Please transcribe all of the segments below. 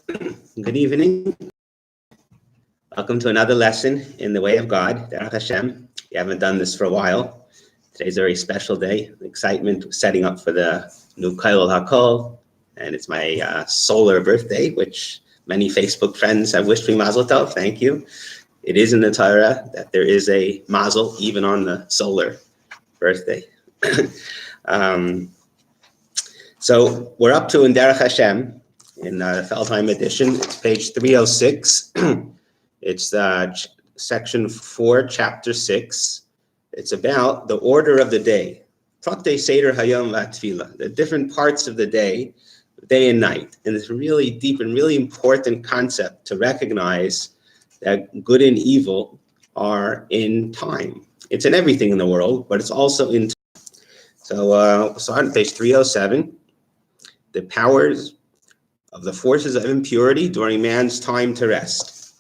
Good evening. Welcome to another lesson in the way of God, Derech Hashem. We haven't done this for a while. Today's a very special day. Excitement setting up for the new Kailul HaKol, and it's my solar birthday, which many Facebook friends have wished me Mazel Tov. Thank you. It is in the Torah that there is a Mazel even on the solar birthday. So we're up to in Derech Hashem. In the Feldheim edition, it's page 306. It's section 4, chapter 6. It's about the order of the day. Praktei Seder Hayom V'Tefillah, the different parts of the day and night. And it's a really deep and really important concept to recognize that good and evil are in time. It's in everything in the world, but it's also in time. So we'll start on page 307. The powers of the forces of impurity during man's time to rest.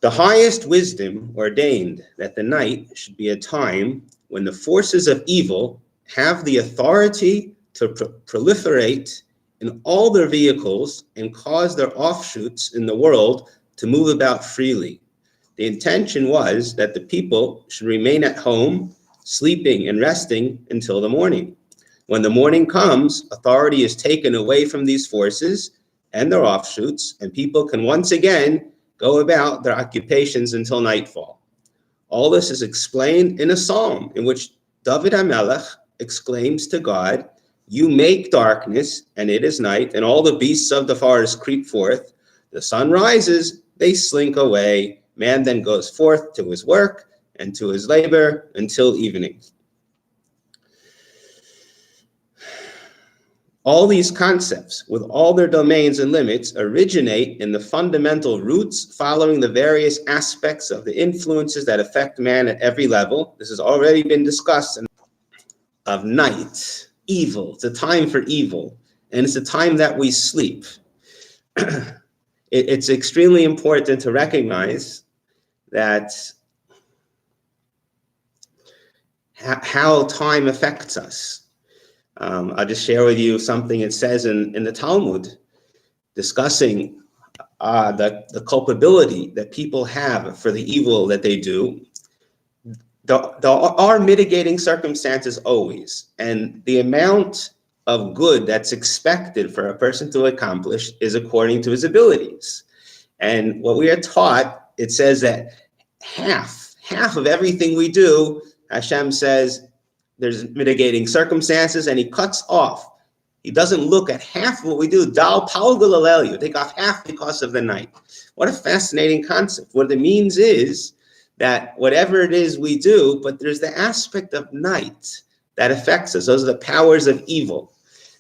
The highest wisdom ordained that the night should be a time when the forces of evil have the authority to proliferate in all their vehicles and cause their offshoots in the world to move about freely. The intention was that the people should remain at home, sleeping and resting until the morning. When the morning comes, authority is taken away from these forces and their offshoots, and people can once again go about their occupations until nightfall. All this is explained in a psalm in which David HaMelech exclaims to God, "You make darkness, and it is night, and all the beasts of the forest creep forth. The sun rises, they slink away. Man then goes forth to his work and to his labor until evening." All these concepts, with all their domains and limits, originate in the fundamental roots following the various aspects of the influences that affect man at every level. This has already been discussed. Of night, evil, it's a time for evil, and it's a time that we sleep. It's extremely important to recognize that how time affects us. I'll just share with you something it says in the Talmud, discussing the culpability that people have for the evil that they do. There are mitigating circumstances always, and the amount of good that's expected for a person to accomplish is according to his abilities. And what we are taught, it says that half of everything we do, Hashem says, there's mitigating circumstances, and he cuts off. He doesn't look at half of what we do. Dal Paul Galalel, take off half because of the night. What a fascinating concept. What it means is that whatever it is we do, but there's the aspect of night that affects us. Those are the powers of evil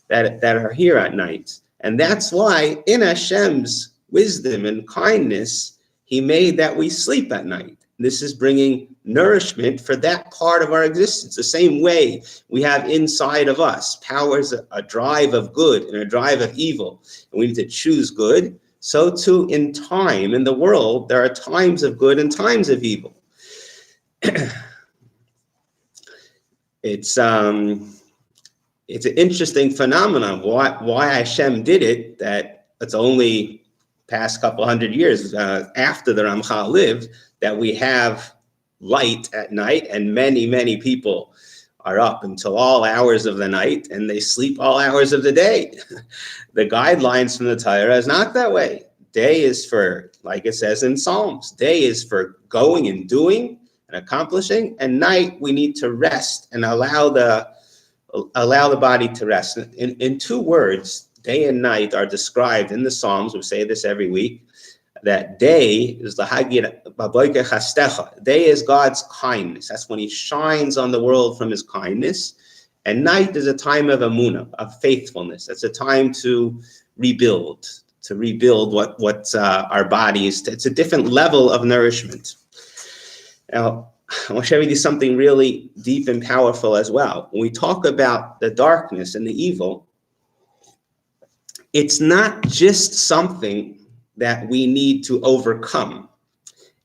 that are here at night. And that's why in Hashem's wisdom and kindness, he made that we sleep at night. This is bringing nourishment for that part of our existence. The same way we have inside of us powers, a drive of good and a drive of evil, and we need to choose good. So too in time, in the world, there are times of good and times of evil. It's an interesting phenomenon. Why Hashem did it, that it's only past couple hundred years after the Ramchal lived, that we have light at night, and many people are up until all hours of the night, and they sleep all hours of the day. The guidelines from the Torah is not that way. Day is for, like it says in Psalms, day is for going and doing and accomplishing, and night we need to rest and allow the body to rest. In two words, day and night are described in the Psalms. We say this every week, that day is the Hagir Baboike Chastecha. Day is God's kindness. That's when he shines on the world from his kindness. And night is a time of emunah, of faithfulness. That's a time to rebuild what our body is. It's a different level of nourishment. Now, I want to share with you something really deep and powerful as well. When we talk about the darkness and the evil, it's not just something that we need to overcome.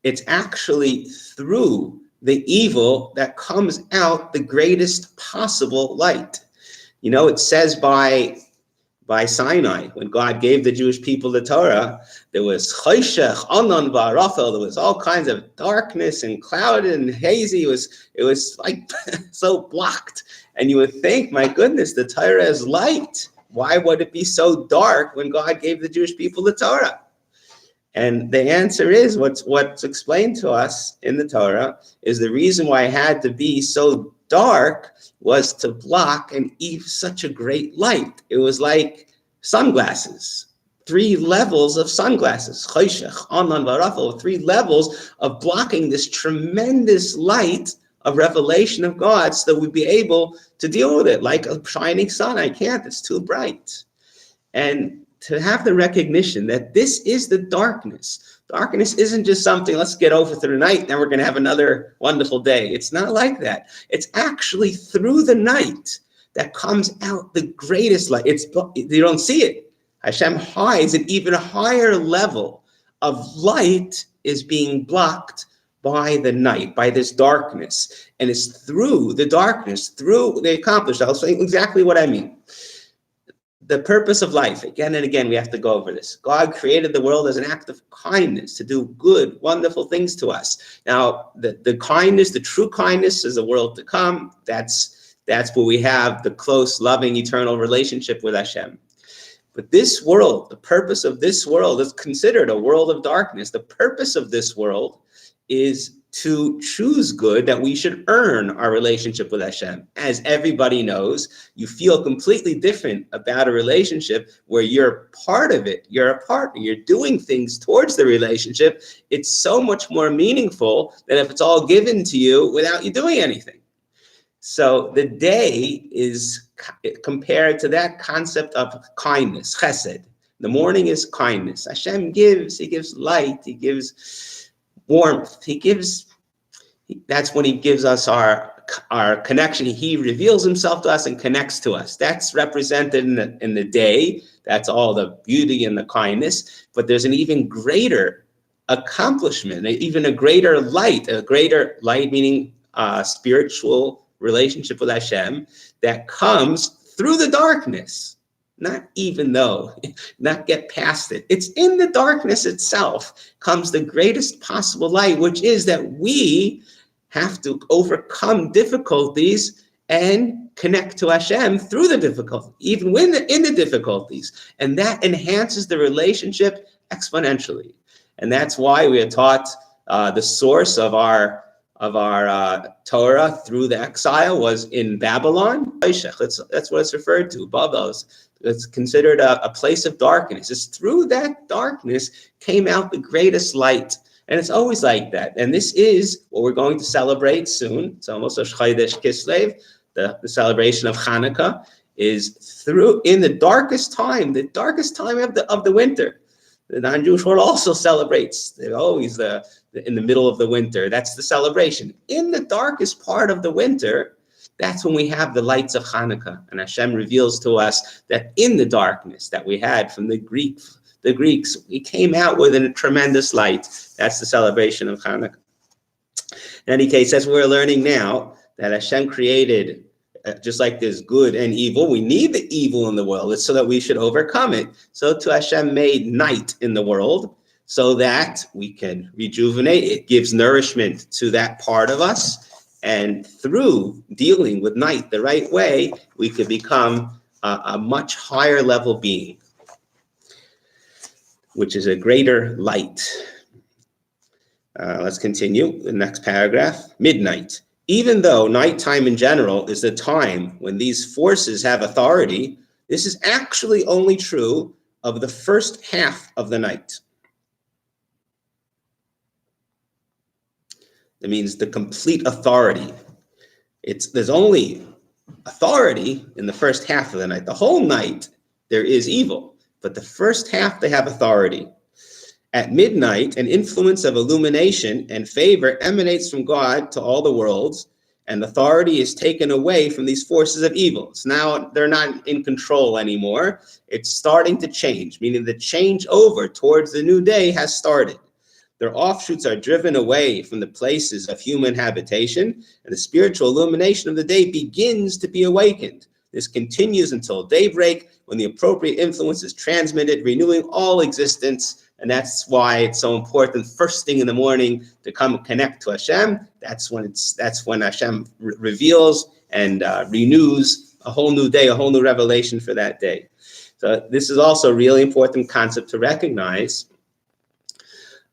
It's actually through the evil that comes out the greatest possible light. You know, it says by by Sinai. When God gave the Jewish people the Torah, there was choshech, anan, va'arachel. There was all kinds of darkness and clouded and hazy. It was like so blocked. And you would think, my goodness, the Torah is light. Why would it be so dark when God gave the Jewish people the Torah? And the answer is what's explained to us in the Torah is the reason why it had to be so dark was to block and Eve such a great light. It was like sunglasses, 3 levels of sunglasses, choshech, anan, va'arachel, 3 levels of blocking this tremendous light of revelation of God so that we'd be able to deal with it like a shining sun. I can't, it's too bright. And to have the recognition that this is the darkness. Darkness isn't just something, let's get over through the night, then we're going to have another wonderful day. It's not like that. It's actually through the night that comes out the greatest light. You don't see it. Hashem hides an even higher level of light is being blocked by the night, by this darkness. And it's through the darkness, through the accomplished. I'll say exactly what I mean. The purpose of life, again and again, we have to go over this. God created the world as an act of kindness to do good, wonderful things to us. Now, the kindness, the true kindness is the world to come. That's where we have the close, loving, eternal relationship with Hashem. But this world, the purpose of this world is considered a world of darkness. The purpose of this world is to choose good, that we should earn our relationship with Hashem. As everybody knows, you feel completely different about a relationship where you're part of it, you're a partner, you're doing things towards the relationship. It's so much more meaningful than if it's all given to you without you doing anything. So the day is compared to that concept of kindness, chesed. The morning is kindness. Hashem gives, he gives light, he gives warmth, that's when he gives us our connection. He reveals himself to us and connects to us. That's represented in the day. That's all the beauty and the kindness. But there's an even greater accomplishment, even a greater light meaning spiritual relationship with Hashem that comes through the darkness. Not get past it. It's in the darkness itself comes the greatest possible light, which is that we have to overcome difficulties and connect to Hashem through the difficulty, even when in the difficulties. And that enhances the relationship exponentially. And that's why we are taught the source of our Torah through the exile was in Babylon. That's what it's referred to, Babel. It's considered a place of darkness. It's through that darkness came out the greatest light. And it's always like that. And this is what we're going to celebrate soon. It's almost a Chodesh Kislev. The celebration of Hanukkah is in the darkest time of the winter. The non-Jewish world also celebrates. They're always in the middle of the winter. That's the celebration. In the darkest part of the winter, that's when we have the lights of Hanukkah. And Hashem reveals to us that in the darkness that we had from the Greeks, we came out with a tremendous light. That's the celebration of Hanukkah. In any case, as we're learning now, that Hashem created, just like there's good and evil, we need the evil in the world. It's so that we should overcome it. So too Hashem made night in the world so that we can rejuvenate. It gives nourishment to that part of us. And through dealing with night the right way, we could become a much higher level being, which is a greater light. Let's continue the next paragraph. Midnight. Even though nighttime in general is the time when these forces have authority, this is actually only true of the first half of the night. That means the complete authority. There's only authority in the first half of the night. The whole night there is evil, but the first half they have authority. At midnight, an influence of illumination and favor emanates from God to all the worlds, and authority is taken away from these forces of evil. So now they're not in control anymore. It's starting to change, meaning the change over towards the new day has started. Their offshoots are driven away from the places of human habitation, and the spiritual illumination of the day begins to be awakened. This continues until daybreak, when the appropriate influence is transmitted, renewing all existence. And that's why it's so important first thing in the morning to come connect to Hashem. That's when Hashem reveals and renews a whole new day, a whole new revelation for that day. So this is also a really important concept to recognize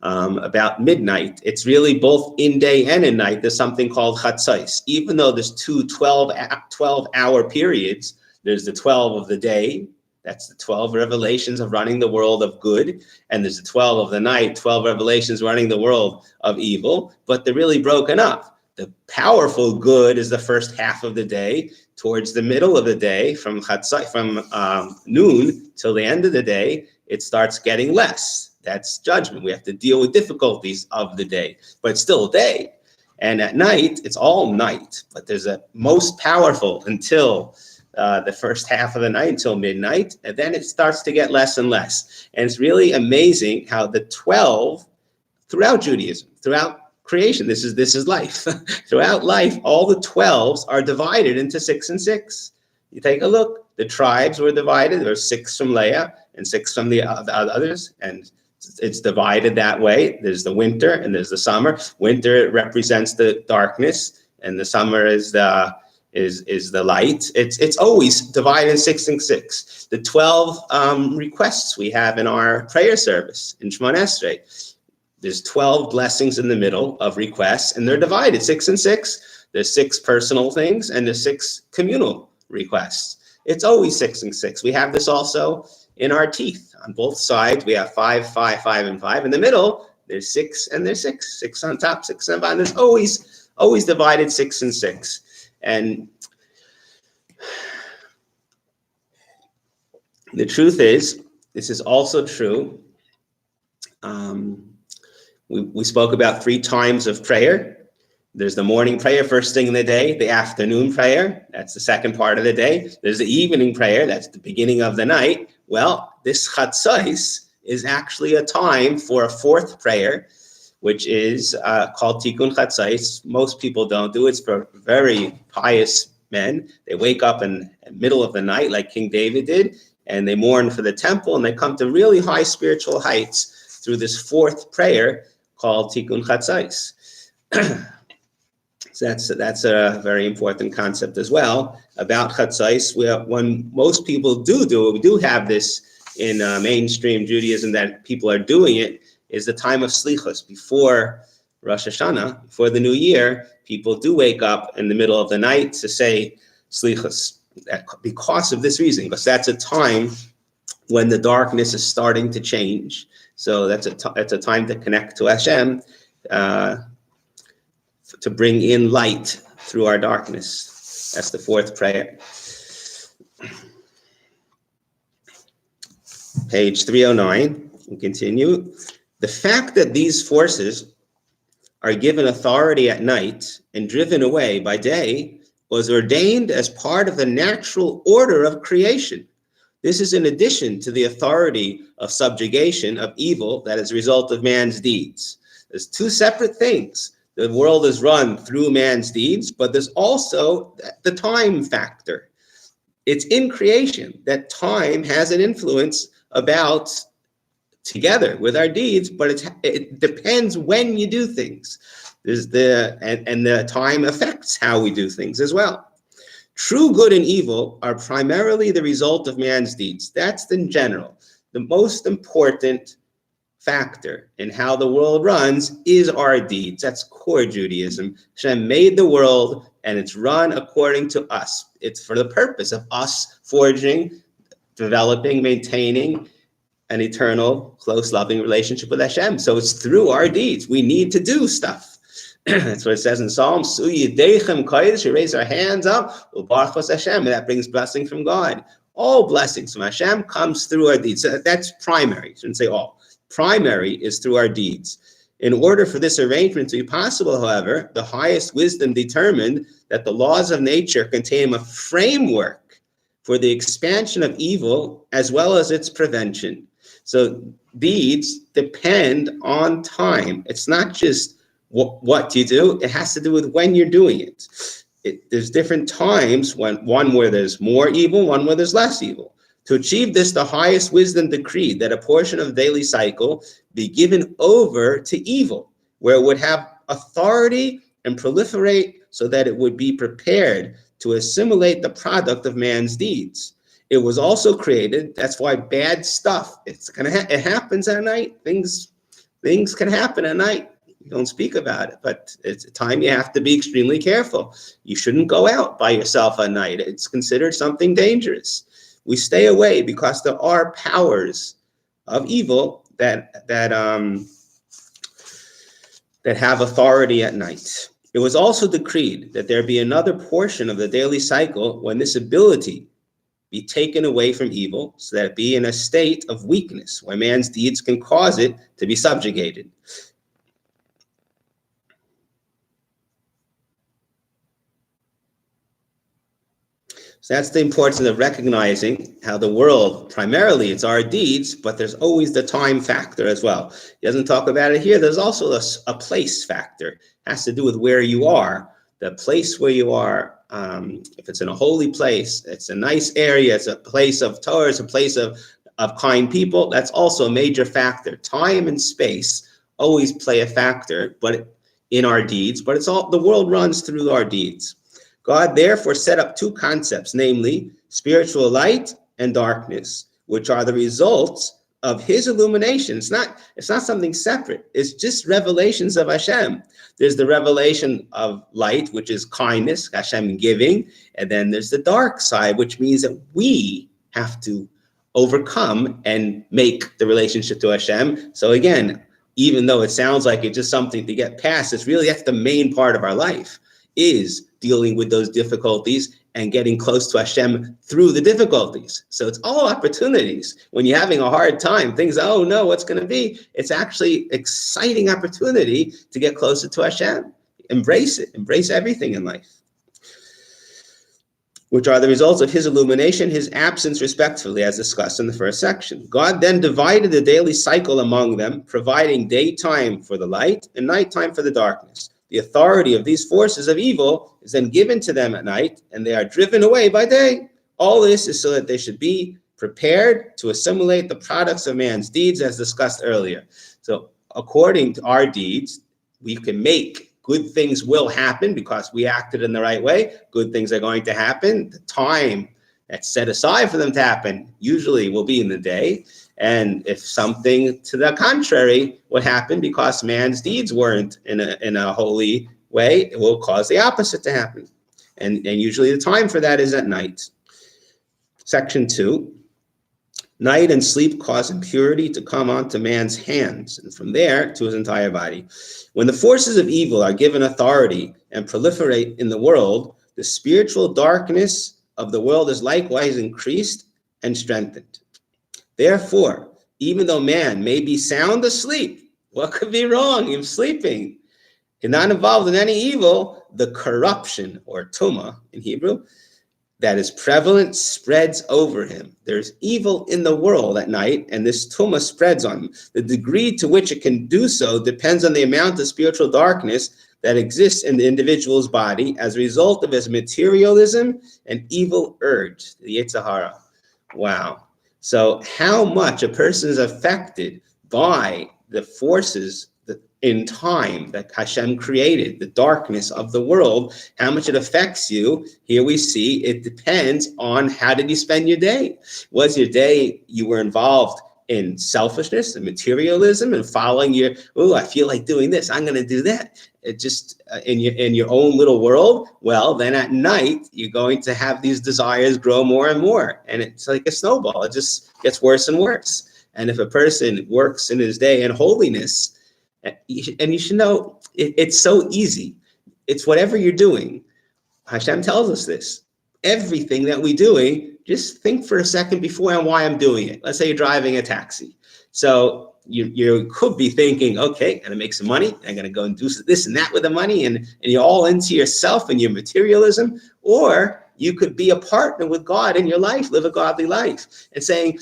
about midnight. It's really both in day and in night. There's something called chatzos. Even though there's two 12-hour periods, there's the 12 of the day, that's the 12 revelations of running the world of good, and there's the 12 of the night, 12 revelations running the world of evil, but they're really broken up. The powerful good is the first half of the day. Towards the middle of the day, from noon till the end of the day, it starts getting less. That's judgment. We have to deal with difficulties of the day, but it's still a day. And at night, it's all night, but there's a most powerful until the first half of the night, until midnight, and then it starts to get less and less. And it's really amazing how the 12, throughout Judaism, throughout creation, this is life. Throughout life, all the 12s are divided into 6 and 6. You take a look, the tribes were divided. There were 6 from Leah and 6 from the others, and it's divided that way. There's the winter and there's the summer. Winter represents the darkness, and the summer is the light. It's always divided in 6 and 6. The 12 requests we have in our prayer service in Shemona Esrei. There's 12 blessings in the middle of requests, and they're divided 6 and 6. There's 6 personal things, and there's 6 communal requests. It's always 6 and 6. We have this also in our teeth. On both sides, we have 5, 5, 5, and 5. In the middle, there's 6 and there's 6. 6 on top, 6 on bottom. There's always divided 6 and 6. And the truth is, this is also true. We spoke about 3 times of prayer. There's the morning prayer, first thing in the day, the afternoon prayer, that's the second part of the day. There's the evening prayer, that's the beginning of the night. Well, this chatzos is actually a time for a 4th prayer, which is called Tikkun Chatzos. Most people don't do it. It's for very pious men. They wake up in the middle of the night like King David did, and they mourn for the temple, and they come to really high spiritual heights through this 4th prayer called Tikkun Chatzos. So that's a very important concept as well about Chatzos. When most people do it, we do have this in mainstream Judaism that people are doing it, is the time of Slichos. Before Rosh Hashanah, before the new year, people do wake up in the middle of the night to say Slichos because of this reason, because that's a time when the darkness is starting to change. So that's a time to connect to Hashem, to bring in light through our darkness. That's the 4th prayer. Page 309, we continue. The fact that these forces are given authority at night and driven away by day was ordained as part of the natural order of creation. This is in addition to the authority of subjugation of evil that is a result of man's deeds. There's 2 separate things. The world is run through man's deeds, but there's also the time factor. It's in creation that time has an influence about together with our deeds, but it depends when you do things. There's the time affects how we do things as well. True good and evil are primarily the result of man's deeds. That's in general. The most important factor in how the world runs is our deeds. That's core Judaism. Hashem made the world and it's run according to us. It's for the purpose of us forging, developing, maintaining an eternal, close, loving relationship with Hashem. So it's through our deeds. We need to do stuff. That's what it says in Psalms. We raise our hands up, Hashem, and that brings blessing from God. All blessings from Hashem comes through our deeds. So that's primary. I shouldn't say all. Primary is through our deeds. In order for this arrangement to be possible, however, the highest wisdom determined that the laws of nature contain a framework for the expansion of evil as well as its prevention. So deeds depend on time. It's not just what you do, it has to do with when you're doing it. there's different times one where there's more evil, one where there's less evil. To achieve this, the highest wisdom decreed that a portion of the daily cycle be given over to evil, where it would have authority and proliferate so that it would be prepared to assimilate the product of man's deeds. It was also created, that's why bad stuff, it happens at night. Things can happen at night. You don't speak about it, but it's a time you have to be extremely careful. You shouldn't go out by yourself at night. It's considered something dangerous. We stay away because there are powers of evil that have authority at night. It was also decreed that there be another portion of the daily cycle when this ability be taken away from evil, so that it be in a state of weakness, where man's deeds can cause it to be subjugated. So that's the importance of recognizing how the world, primarily it's our deeds, but there's always the time factor as well. He doesn't talk about it here. There's also a place factor. It has to do with where you are, the place where you are. If it's in a holy place, it's a nice area, it's a place of Torah, it's a place of kind people, that's also a major factor. Time and space always play a factor, but in our deeds, but the world runs through our deeds. God therefore set up two concepts, namely spiritual light and darkness, which are the results of his illumination. It's not something separate. It's just revelations of Hashem. There's the revelation of light, which is kindness, Hashem giving, and then there's the dark side, which means that we have to overcome and make the relationship to Hashem. So again, even though it sounds like it's just something to get past, that's the main part of our life, is dealing with those difficulties and getting close to Hashem through the difficulties. So it's all opportunities. When you're having a hard time, things, oh no, what's going to be? It's actually exciting opportunity to get closer to Hashem. Embrace it. Embrace everything in life, which are the results of his illumination, his absence respectively, as discussed in the first section. God then divided the daily cycle among them, providing daytime for the light and nighttime for the darkness. The authority of these forces of evil is then given to them at night, and they are driven away by day. All this is so that they should be prepared to assimilate the products of man's deeds, as discussed earlier. So according to our deeds, we can make good things will happen because we acted in the right way. Good things are going to happen. The time that's set aside for them to happen usually will be in the day. And if something to the contrary would happen because man's deeds weren't in a holy way, it will cause the opposite to happen. And usually the time for that is at night. Section 2, night and sleep cause impurity to come onto man's hands, and from there to his entire body. When the forces of evil are given authority and proliferate in the world, the spiritual darkness of the world is likewise increased and strengthened. Therefore, even though man may be sound asleep, what could be wrong in sleeping? He's not involved in any evil. The corruption, or tumah in Hebrew, that is prevalent spreads over him. There's evil in the world at night, and this tumah spreads on him. The degree to which it can do so depends on the amount of spiritual darkness that exists in the individual's body as a result of his materialism and evil urge, the Yetzer Hara. Wow. So how much a person is affected by the forces in time that Hashem created, the darkness of the world, how much it affects you, here we see it depends on how did you spend your day. Was your day you were involved in selfishness and materialism and following I feel like doing this, I'm going to do that. It just in your own little world. Well, then at night you're going to have these desires grow more and more, and it's like a snowball. It just gets worse and worse. And if a person works in his day in holiness, and you should know it's so easy. It's whatever you're doing. Hashem tells us this. Everything that we're doing, just think for a second before and why I'm doing it. Let's say you're driving a taxi. So you could be thinking, okay, I'm gonna make some money. I'm gonna go and do this and that with the money, and you're all into yourself and your materialism. Or you could be a partner with God in your life, live a godly life, and saying,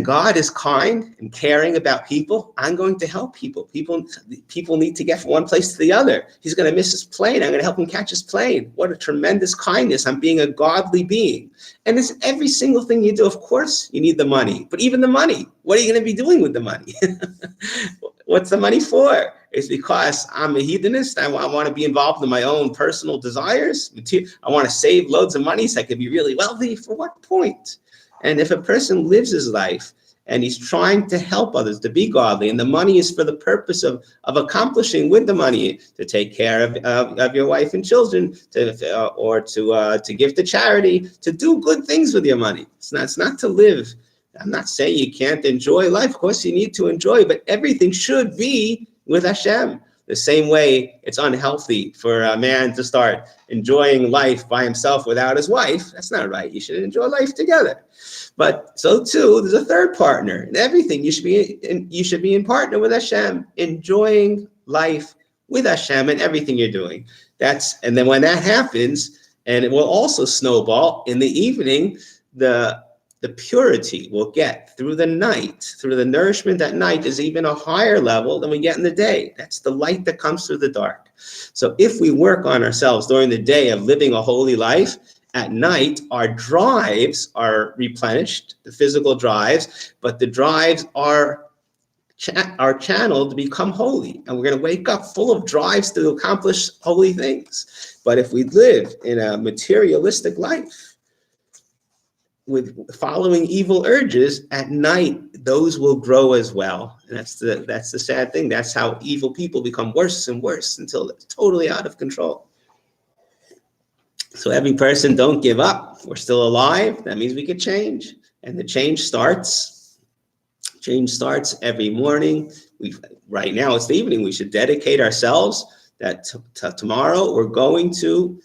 God is kind and caring about people. I'm going to help people. People need to get from one place to the other. He's going to miss his plane. I'm going to help him catch his plane. What a tremendous kindness. I'm being a godly being. And it's every single thing you do. Of course, you need the money, but even the money, what are you going to be doing with the money? What's the money for? It's because I'm a hedonist. I want to be involved in my own personal desires. I want to save loads of money so I can be really wealthy. For what point? And if a person lives his life and he's trying to help others to be godly, and the money is for the purpose of accomplishing with the money, to take care of your wife and children, to give to charity, to do good things with your money. It's not to live. I'm not saying you can't enjoy life. Of course, you need to enjoy, but everything should be with Hashem. The same way it's unhealthy for a man to start enjoying life by himself without his wife. That's not right. You should enjoy life together. But so too, there's a third partner in everything. You should be in partner with Hashem, enjoying life with Hashem in everything you're doing. And then when that happens, and it will also snowball in the evening, the purity we'll get through the night, through the nourishment at night, is even a higher level than we get in the day. That's the light that comes through the dark. So if we work on ourselves during the day of living a holy life, at night, our drives are replenished, the physical drives, but the drives are channeled to become holy. And we're going to wake up full of drives to accomplish holy things. But if we live in a materialistic life, with following evil urges, at night, those will grow as well. And that's the sad thing. That's how evil people become worse and worse until it's totally out of control. So every person, don't give up. We're still alive. That means we could change. And the change starts every morning. Right now, it's the evening. We should dedicate ourselves that tomorrotomorrow we're going to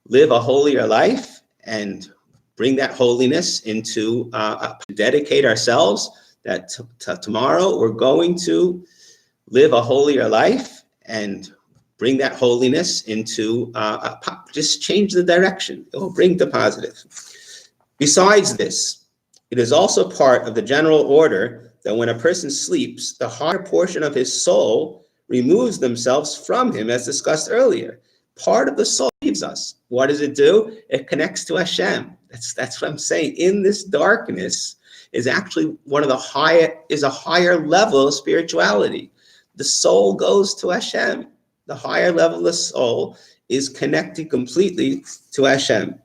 live a holier life and bring that holiness into, dedicate ourselves that tomorrow we're going to live a holier life and bring that holiness into, just change the direction. It will bring the positive. Besides this, it is also part of the general order that when a person sleeps, the higher portion of his soul removes themselves from him, as discussed earlier. Part of the soul leaves us. What does it do? It connects to Hashem. That's what I'm saying. In this darkness is actually a higher level of spirituality. The soul goes to Hashem. The higher level of the soul is connected completely to Hashem.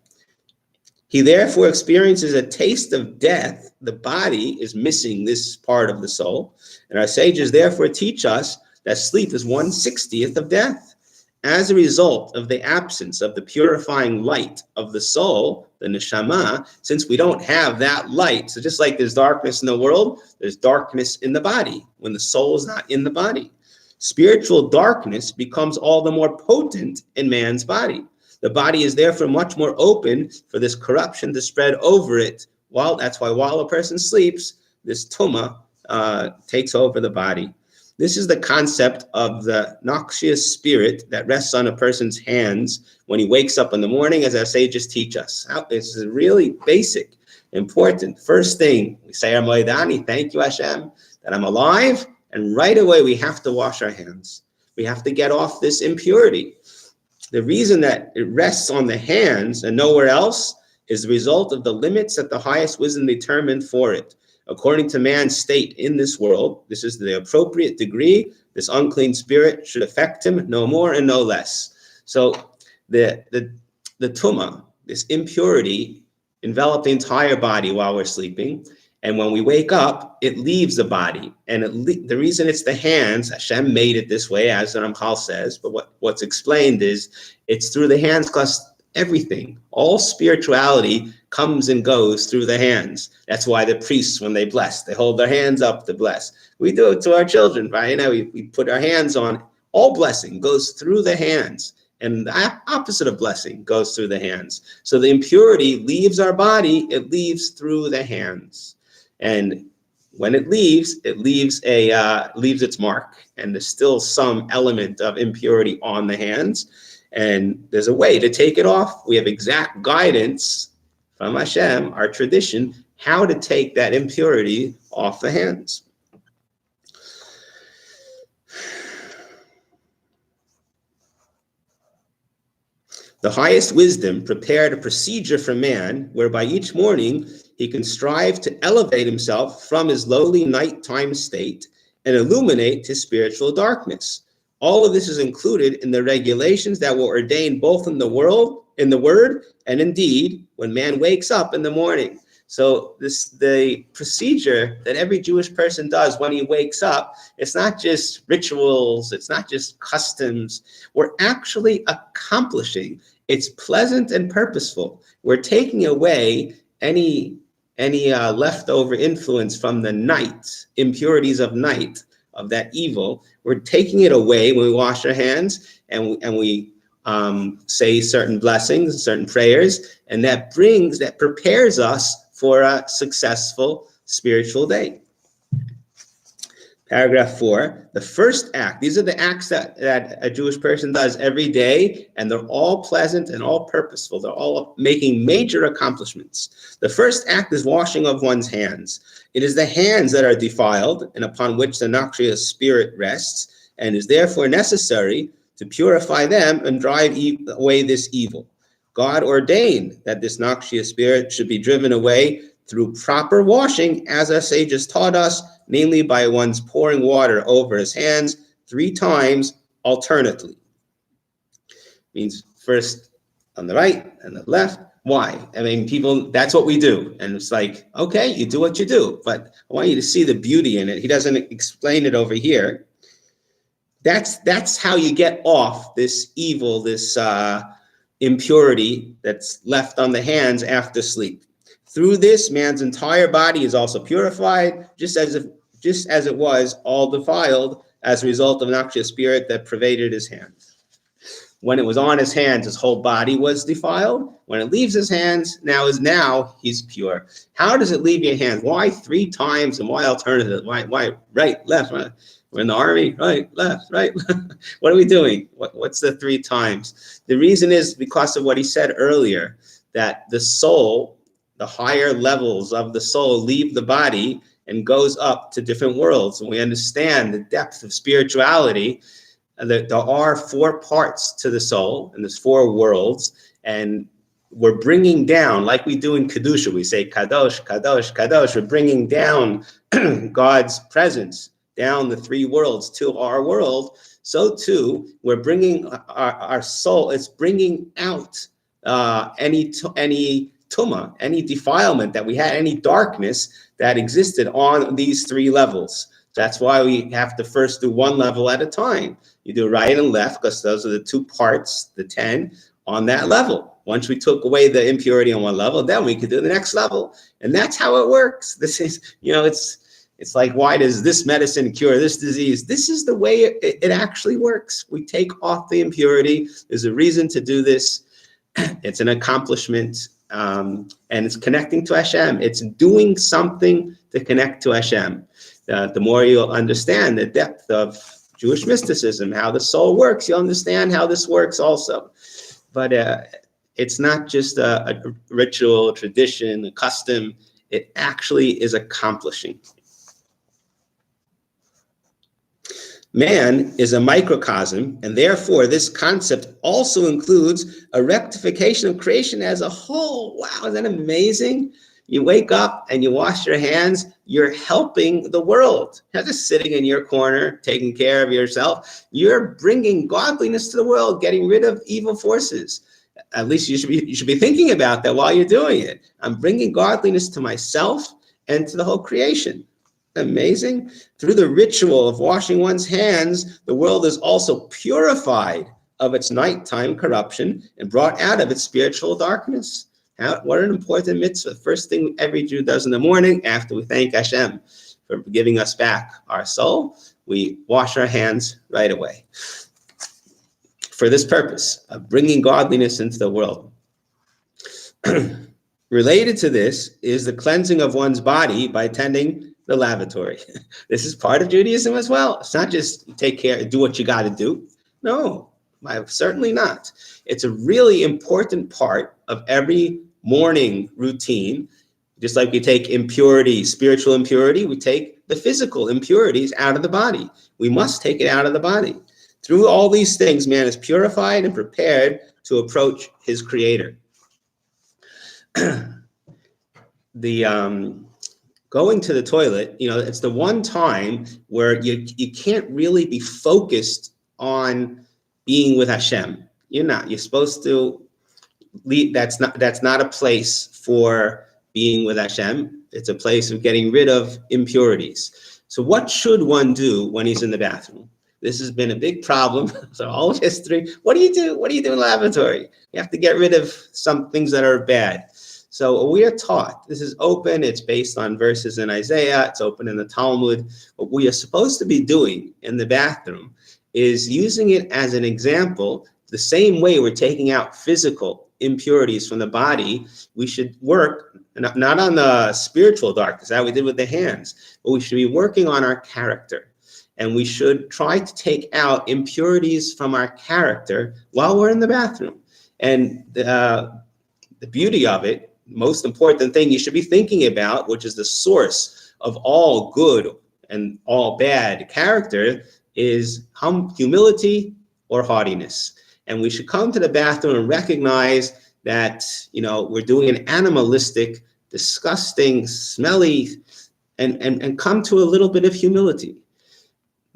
He therefore experiences a taste of death. The body is missing this part of the soul. And our sages therefore teach us that sleep is 1/60th of death. As a result of the absence of the purifying light of the soul, the neshama, since we don't have that light, so just like there's darkness in the world, there's darkness in the body when the soul is not in the body. Spiritual darkness becomes all the more potent in man's body. The body is therefore much more open for this corruption to spread over it. That's why while a person sleeps, this tumah takes over the body. This is the concept of the noxious spirit that rests on a person's hands when he wakes up in the morning, as our sages teach us. This is really basic, important. First thing, we say our Moedani, thank you Hashem, that I'm alive, and right away we have to wash our hands. We have to get off this impurity. The reason that it rests on the hands and nowhere else is the result of the limits that the highest wisdom determined for it. According to man's state in this world, this is the appropriate degree. This unclean spirit should affect him, no more and no less. So the tumah, this impurity, enveloped the entire body while we're sleeping. And when we wake up, it leaves the body. And the reason it's the hands, Hashem made it this way, as the Ramchal says, but what's explained is it's through the hands because everything, all spirituality comes and goes through the hands. That's why the priests, when they bless, they hold their hands up to bless. We do it to our children, right? We put our hands on. All blessing goes through the hands. And the opposite of blessing goes through the hands. So the impurity leaves our body, it leaves through the hands. And when it leaves its mark. And there's still some element of impurity on the hands. And there's a way to take it off. We have exact guidance from Hashem, our tradition, how to take that impurity off the hands. The highest wisdom prepared a procedure for man whereby each morning he can strive to elevate himself from his lowly nighttime state and illuminate his spiritual darkness. All of this is included in the regulations that were ordained both in the word, and indeed when man wakes up in the morning. So the procedure that every Jewish person does when he wakes up, it's not just rituals, it's not just customs. We're actually accomplishing. It's pleasant and purposeful. We're taking away any leftover influence from the night, impurities of night, of that evil. We're taking it away when we wash our hands and we say certain blessings, certain prayers, and that prepares us for a successful spiritual day. Paragraph 4, the first act. These are the acts that a Jewish person does every day, and they're all pleasant and all purposeful. They're all making major accomplishments. The first act is washing of one's hands. It is the hands that are defiled and upon which the noxious spirit rests, and is therefore necessary to purify them and drive away this evil. God ordained that this noxious spirit should be driven away through proper washing, as our sages taught us, namely by one's pouring water over his hands 3 times alternately. Means first on the right and the left. Why? I mean, people, that's what we do. And it's like, okay, you do what you do, but I want you to see the beauty in it. He doesn't explain it over here. That's how you get off this evil, this impurity that's left on the hands after sleep. Through this, man's entire body is also purified, just as it was all defiled as a result of noxious spirit that pervaded his hands. When it was on his hands, his whole body was defiled. When it leaves his hands, now he's pure. How does it leave your hands? Why 3 times and why alternative? Why right, left? We're in the army, right, left, right. What are we doing? What's the 3 times? The reason is because of what he said earlier, that the soul, the higher levels of the soul leave the body and goes up to different worlds. And we understand the depth of spirituality, that there are 4 parts to the soul, and there's 4 worlds, and we're bringing down, like we do in Kedusha, we say Kadosh, Kadosh, Kadosh, we're bringing down God's presence down the 3 worlds to our world. So too, we're bringing our soul, it's bringing out any tuma, any defilement that we had, any darkness that existed on these 3 levels. That's why we have to first do 1 level at a time. You do right and left, because those are the 2 parts, the 10, on that level. Once we took away the impurity on 1 level, then we could do the next level. And that's how it works. This is, it's like, why does this medicine cure this disease? This is the way it actually works. We take off the impurity. There's a reason to do this. It's an accomplishment, and it's connecting to Hashem. It's doing something to connect to Hashem. The more you'll understand the depth of Jewish mysticism, how the soul works, you'll understand how this works also. But it's not just a ritual, tradition, a custom. It actually is accomplishing. Man is a microcosm, and therefore this concept also includes a rectification of creation as a whole. Wow, isn't that amazing? You wake up and you wash your hands, you're helping the world. You're not just sitting in your corner, taking care of yourself. You're bringing godliness to the world, getting rid of evil forces. At least you should be thinking about that while you're doing it. I'm bringing godliness to myself and to the whole creation. Amazing. Through the ritual of washing one's hands, the world is also purified of its nighttime corruption and brought out of its spiritual darkness. What an important mitzvah. First thing every Jew does in the morning after we thank Hashem for giving us back our soul, we wash our hands right away. For this purpose of bringing godliness into the world. Related to this is the cleansing of one's body by attending the lavatory. This is part of Judaism as well. It's not just take care, do what you got to do. No, Certainly not. It's a really important part of every morning routine. Just like we take impurity, spiritual impurity, we take the physical impurities out of the body. We must take it out of the body. Through all these things, man is purified and prepared to approach his creator. Going to the toilet, it's the one time where you can't really be focused on being with Hashem. You're supposed to leave. That's not a place for being with Hashem. It's a place of getting rid of impurities. So what should one do when he's in the bathroom? This has been a big problem for all of history. What do you do? What do you do in the lavatory? You have to get rid of some things that are bad. So we are taught, this is open, it's based on verses in Isaiah, it's open in the Talmud. What we are supposed to be doing in the bathroom is using it as an example. The same way we're taking out physical impurities from the body, we should work not on the spiritual darkness, that we did with the hands, but we should be working on our character. And we should try to take out impurities from our character while we're in the bathroom. And the beauty of it, most important thing you should be thinking about, which is the source of all good and all bad character, is humility or haughtiness. And we should come to the bathroom and recognize that, we're doing an animalistic, disgusting, smelly, and come to a little bit of humility.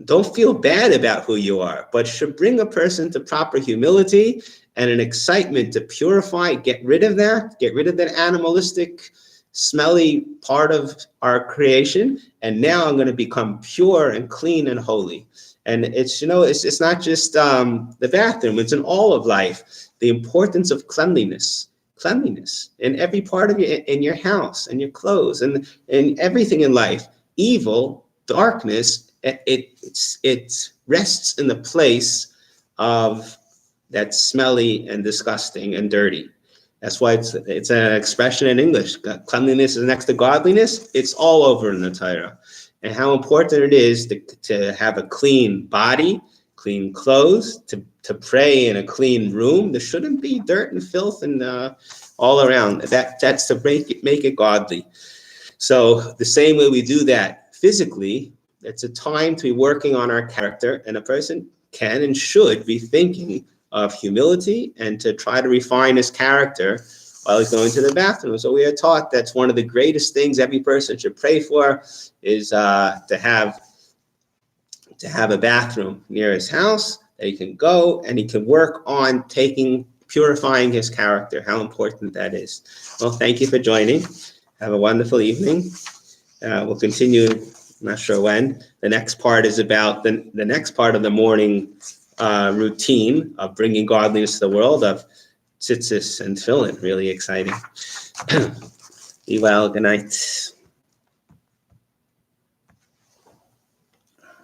Don't feel bad about who you are, but should bring a person to proper humility and an excitement to purify, get rid of that animalistic, smelly part of our creation. And now I'm going to become pure and clean and holy. And it's not just the bathroom, it's in all of life. The importance of cleanliness in every part of in your house and your clothes and everything in life. Evil, darkness, it rests in the place of that's smelly and disgusting and dirty. That's why it's an expression in English. Cleanliness is next to godliness. It's all over in the Torah. And how important it is to have a clean body, clean clothes, to pray in a clean room. There shouldn't be dirt and filth and all around. That's to make it godly. So the same way we do that physically, it's a time to be working on our character, and a person can and should be thinking of humility and to try to refine his character while he's going to the bathroom. So we are taught that's one of the greatest things every person should pray for is to have a bathroom near his house that he can go and he can work on purifying his character. How important that is. Well, thank you for joining. Have a wonderful evening. We'll continue, I'm not sure when. The next part is about the next part of the morning routine of bringing godliness to the world, of tzitzis and tefillin. Really exciting. Be well. Good night.